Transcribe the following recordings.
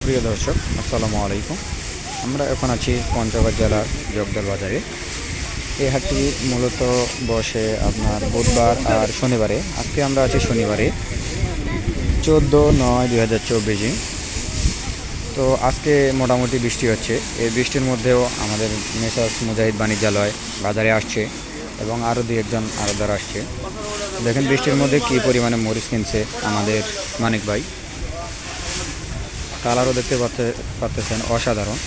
সুপ্রিয় দর্শক, আসসালামু আলাইকুম। আমরা এখন আছি পঞ্চগড় জেলার জগদল বাজারে। এই হাটটি মূলত বসে আপনার বুধবার আর শনিবারে। আজকে আমরা আছি শনিবারে 14/9/2024। তো আজকে মোটামুটি বৃষ্টি হচ্ছে। এই বৃষ্টির মধ্যেও আমাদের মেসার্স মুজাহিদ বাণিজ্যালয় বাজারে আসছে এবং আরও দু একজন আরোদার আসছে। দেখেন বৃষ্টির মধ্যে কী পরিমাণে মরিচ কিনছে আমাদের মানিক ভাই। কালারও দেখতে পাচ্ছেন অসাধারণ।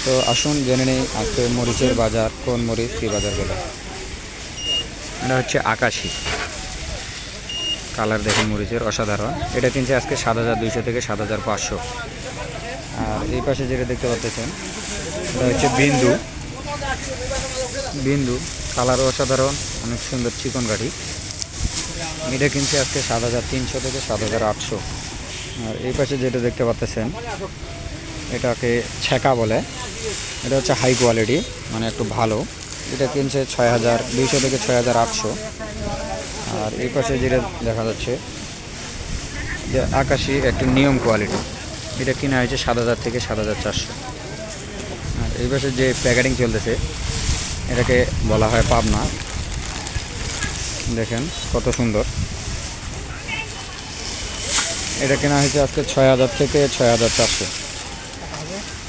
তো আসুন জেনে নেই আজকে মরিচের বাজার, কোন মরিচ কী বাজার বলে। এটা হচ্ছে আকাশি কালার, দেখেন মরিচের অসাধারণ। এটা কিনছে আজকে 7,200 থেকে 7,500। আর এই পাশে যেটা দেখতে পাচ্ছেন এটা হচ্ছে বিন্দু। বিন্দু কালারও অসাধারণ, অনেক সুন্দর চিকন গাড়ি। এটা কিনছে আজকে 7,300 থেকে 7,800। আর এই পাশে যেটা দেখতে পাচ্ছেন এটাকে ছেঁকা বলে। এটা হচ্ছে হাই কোয়ালিটি, মানে একটু ভালো। এটা কিনছে 6,200 থেকে 6,800। আর এই পাশে যেটা দেখা যাচ্ছে যে আকাশি একটু নিয়ম কোয়ালিটি, এটা কিনা হয়েছে 7,000 থেকে 7,400। আর এই পাশে যে প্যাকেটিং চলতেছে এটাকে বলা হয় পাবনা। দেখেন কত সুন্দর। এটা কেনা হয়েছে আজকে 6,000 থেকে 6,400।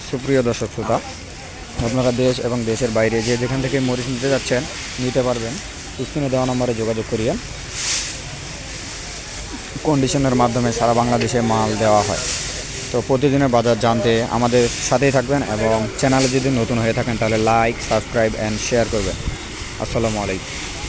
সুপ্রিয় দর্শক শ্রোতা, আপনারা দেশ এবং দেশের বাইরে যে যেখান থেকে মরিচ নিতে যাচ্ছেন নিতে পারবেন। স্ক্রিনে দেওয়া নম্বরে যোগাযোগ করিয়েন। কন্ডিশনের মাধ্যমে সারা বাংলাদেশে মাল দেওয়া হয়। তো প্রতিদিনের বাজার জানতে আমাদের সাথেই থাকবেন এবং চ্যানেলে যদি নতুন হয়ে থাকেন তাহলে লাইক, সাবস্ক্রাইব অ্যান্ড শেয়ার করবেন। আসসালামু আলাইকুম।